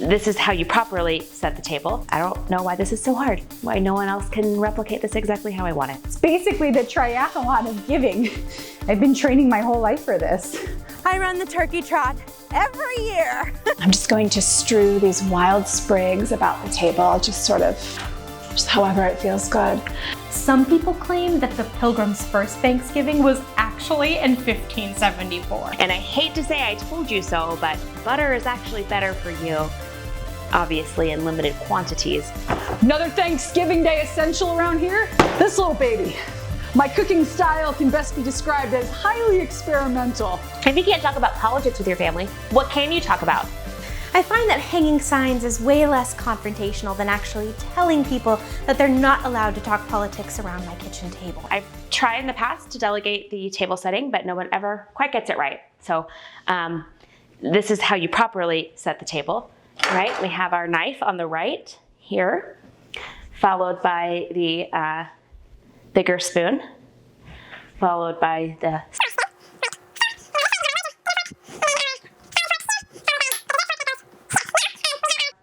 This is how you properly set the table. I don't know why this is so hard, why no one else can replicate this exactly how I want it. It's basically the triathlon of giving. I've been training my whole life for this. I run the turkey trot every year. I'm just going to strew these wild sprigs about the table, just however it feels good. Some people claim that the Pilgrims' first Thanksgiving was actually in 1574. And I hate to say I told you so, but butter is actually better for you, obviously in limited quantities. Another Thanksgiving Day essential around here? This little baby. My cooking style can best be described as highly experimental. If you can't talk about politics with your family, what can you talk about? I find that hanging signs is way less confrontational than actually telling people that they're not allowed to talk politics around my kitchen table. I've tried in the past to delegate the table setting, but no one ever quite gets it right. So this is how you properly set the table, right? We have our knife on the right here, followed by the bigger spoon, followed by the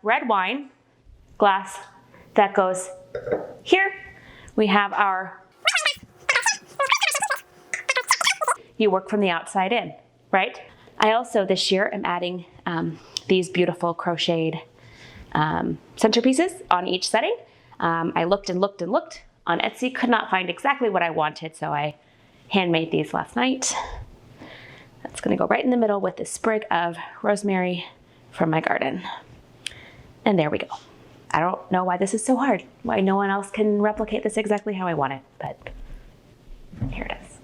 red wine glass that goes here. We have our, you work from the outside in, right? I also this year am adding these beautiful crocheted centerpieces on each setting. I looked and looked and looked on Etsy, could not find exactly what I wanted, so I handmade these last night. That's gonna go right in the middle with this sprig of rosemary from my garden. And there we go. I don't know why this is so hard, why no one else can replicate this exactly how I want it, but here it is.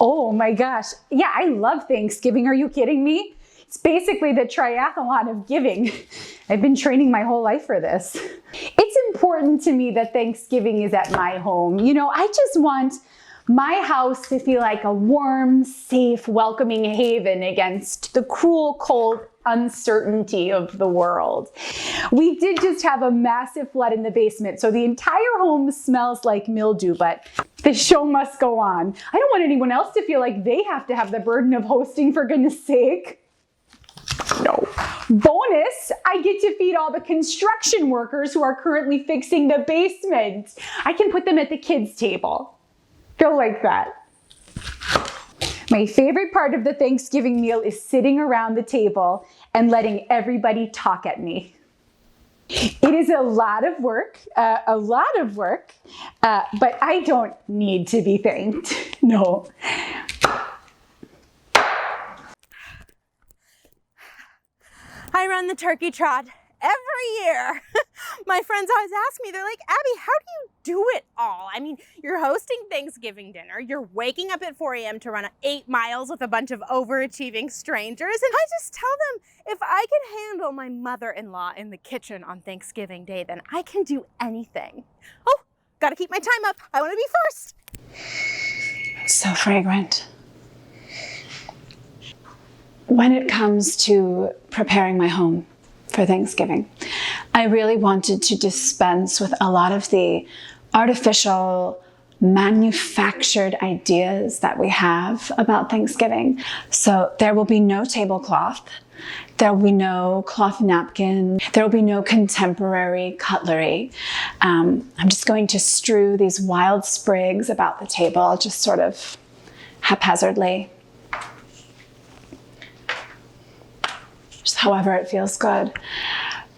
Oh my gosh. Yeah, I love Thanksgiving. Are you kidding me? It's basically the triathlon of giving. I've been training my whole life for this. It's important to me that Thanksgiving is at my home. You know, I just want my house to feel like a warm, safe, welcoming haven against the cruel, cold uncertainty of the world. We did just have a massive flood in the basement, so the entire home smells like mildew, but the show must go on. I don't want anyone else to feel like they have to have the burden of hosting, for goodness sake. No. Bonus, I get to feed all the construction workers who are currently fixing the basement. I can put them at the kids' table. Go like that. My favorite part of the Thanksgiving meal is sitting around the table and letting everybody talk at me. It is a lot of work, but I don't need to be thanked. No. I run the turkey trot every year. My friends always ask me, they're like, Abby, how do you do it all? I mean, you're hosting Thanksgiving dinner, you're waking up at 4 a.m. to run 8 miles with a bunch of overachieving strangers, and I just tell them, if I can handle my mother-in-law in the kitchen on Thanksgiving Day, then I can do anything. Oh, gotta keep my time up. I wanna be first. So fragrant. When it comes to preparing my home for Thanksgiving, I really wanted to dispense with a lot of the artificial, manufactured ideas that we have about Thanksgiving. So there will be no tablecloth, there will be no cloth napkin, there will be no contemporary cutlery. I'm just going to strew these wild sprigs about the table, just sort of haphazardly. However it feels good.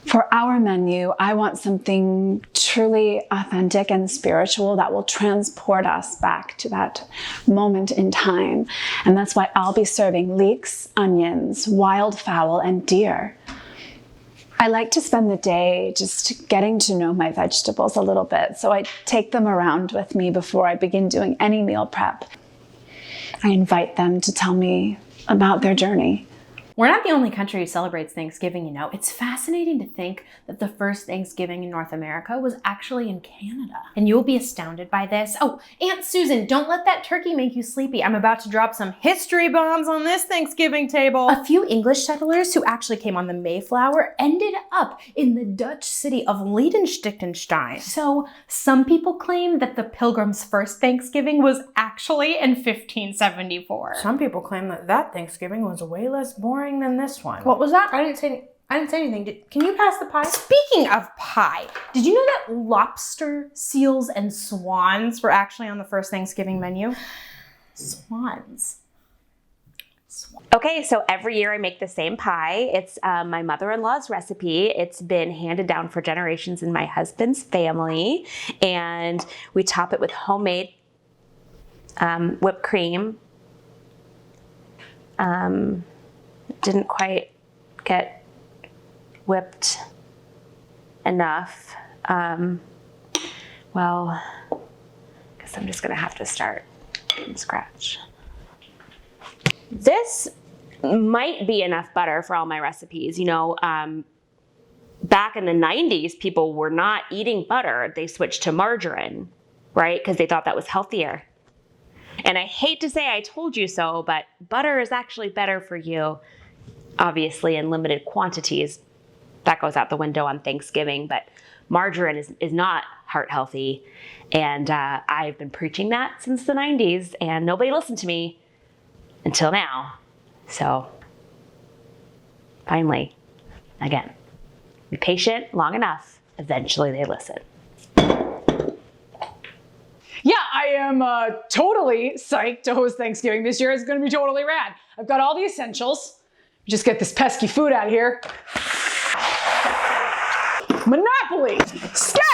For our menu, I want something truly authentic and spiritual that will transport us back to that moment in time. And that's why I'll be serving leeks, onions, wildfowl, and deer. I like to spend the day just getting to know my vegetables a little bit, so I take them around with me before I begin doing any meal prep. I invite them to tell me about their journey. We're not the only country who celebrates Thanksgiving, you know. It's fascinating to think that the first Thanksgiving in North America was actually in Canada. And you'll be astounded by this. Oh, Aunt Susan, don't let that turkey make you sleepy. I'm about to drop some history bombs on this Thanksgiving table. A few English settlers who actually came on the Mayflower ended up in the Dutch city of Liechtenstein. So some people claim that the Pilgrims' first Thanksgiving was actually in 1574. Some people claim that Thanksgiving was way less boring than this one. What was that? I didn't say I didn't say anything. Can you pass the pie? Speaking of pie, did you know that lobster, seals, and swans were actually on the first Thanksgiving menu? Swans. Okay, so every year I make the same pie. It's my mother-in-law's recipe. It's been handed down for generations in my husband's family. And we top it with homemade whipped cream. Didn't quite get whipped enough. Well, I guess I'm just gonna have to start from scratch. This might be enough butter for all my recipes. You know, back in the 90s, people were not eating butter. They switched to margarine, right? Because they thought that was healthier. And I hate to say I told you so, but butter is actually better for you, obviously in limited quantities. That goes out the window on Thanksgiving, but margarine is not heart healthy. And I've been preaching that since the 90s, and nobody listened to me until now. So finally, again, be patient long enough. Eventually they listen. Yeah, I am totally psyched to host Thanksgiving this year. It's gonna be totally rad. I've got all the essentials. Just get this pesky food out of here. Monopoly,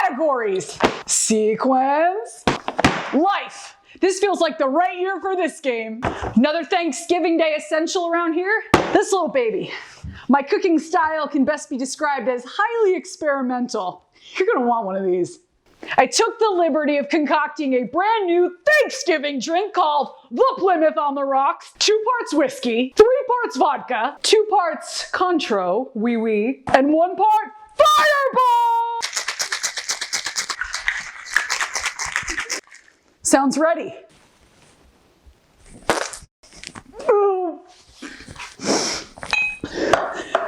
categories, sequence, life. This feels like the right year for this game. Another Thanksgiving Day essential around here, this little baby. My cooking style can best be described as highly experimental. You're gonna want one of these. I took the liberty of concocting a brand new Thanksgiving drink called the Plymouth on the Rocks. 2 parts whiskey, 3 parts vodka, 2 parts Cointreau, wee, and 1 part Fireball! Sounds ready. Ooh.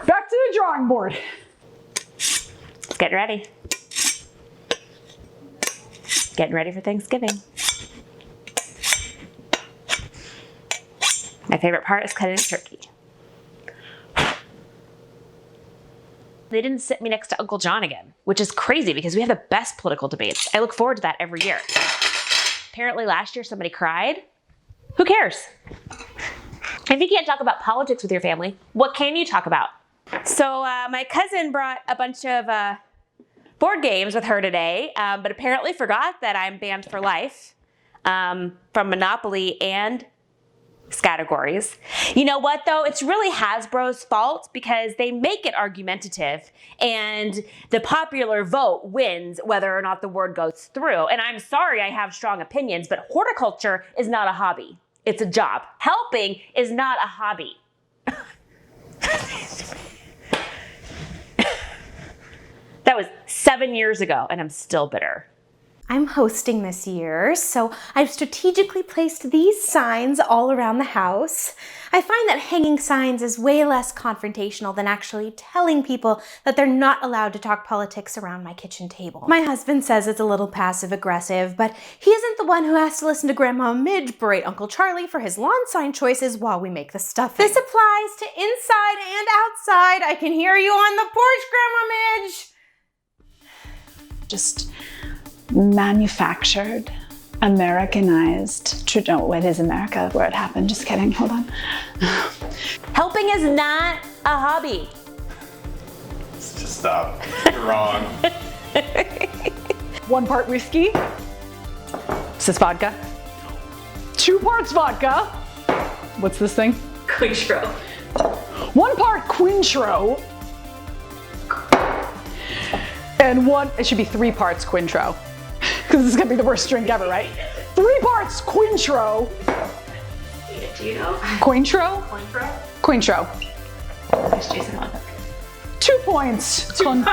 Back to the drawing board. Let's get ready. Getting ready for Thanksgiving. My favorite part is cutting the turkey. They didn't sit me next to Uncle John again, which is crazy because we have the best political debates. I look forward to that every year. Apparently last year somebody cried. Who cares? If you can't talk about politics with your family, what can you talk about? So my cousin brought a bunch of board games with her today, but apparently forgot that I'm banned for life from Monopoly and categories. You know what though? It's really Hasbro's fault because they make it argumentative and the popular vote wins whether or not the word goes through. And I'm sorry I have strong opinions, but horticulture is not a hobby. It's a job. Helping is not a hobby. That was 7 years ago and I'm still bitter. I'm hosting this year, so I've strategically placed these signs all around the house. I find that hanging signs is way less confrontational than actually telling people that they're not allowed to talk politics around my kitchen table. My husband says it's a little passive-aggressive, but he isn't the one who has to listen to Grandma Midge berate Uncle Charlie for his lawn sign choices while we make the stuffing. This applies to inside and outside. I can hear you on the porch, Grandma Midge! Just manufactured, Americanized. No, wait, is America where it happened? Just kidding, hold on. Helping is not a hobby. Just stop. You're wrong. 1 part whiskey. This is vodka. 2 parts vodka. What's this thing? Cointreau. 1 part Cointreau. And it should be 3 parts Cointreau. Because this is gonna be the worst drink ever, right? 3 parts Cointreau. Do you know? Cointreau? Cointreau? Cointreau. 2 points. 2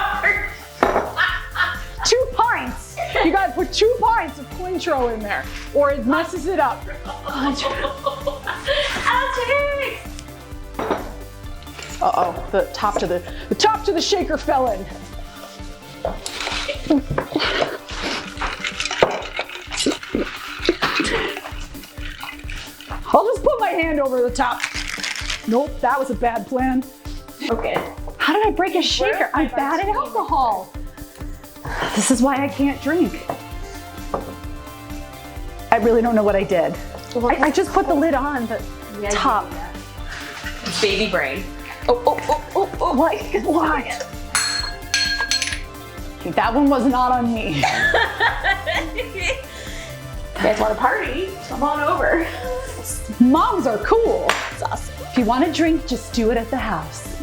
pints. You gotta put 2 pints of Cointreau in there, or it messes it up. Outtakes! Uh-oh, the top to the shaker fell in. I'll just put my hand over the top. Nope, that was a bad plan. Okay. How did I break a shaker? I'm bad at alcohol. This is why I can't drink. I really don't know what I did. I just put the lid on the top. Baby brain. Oh, why? Okay, that one was not on me. You guys want to party? Come on over. Moms are cool. It's awesome. If you want to drink, just do it at the house.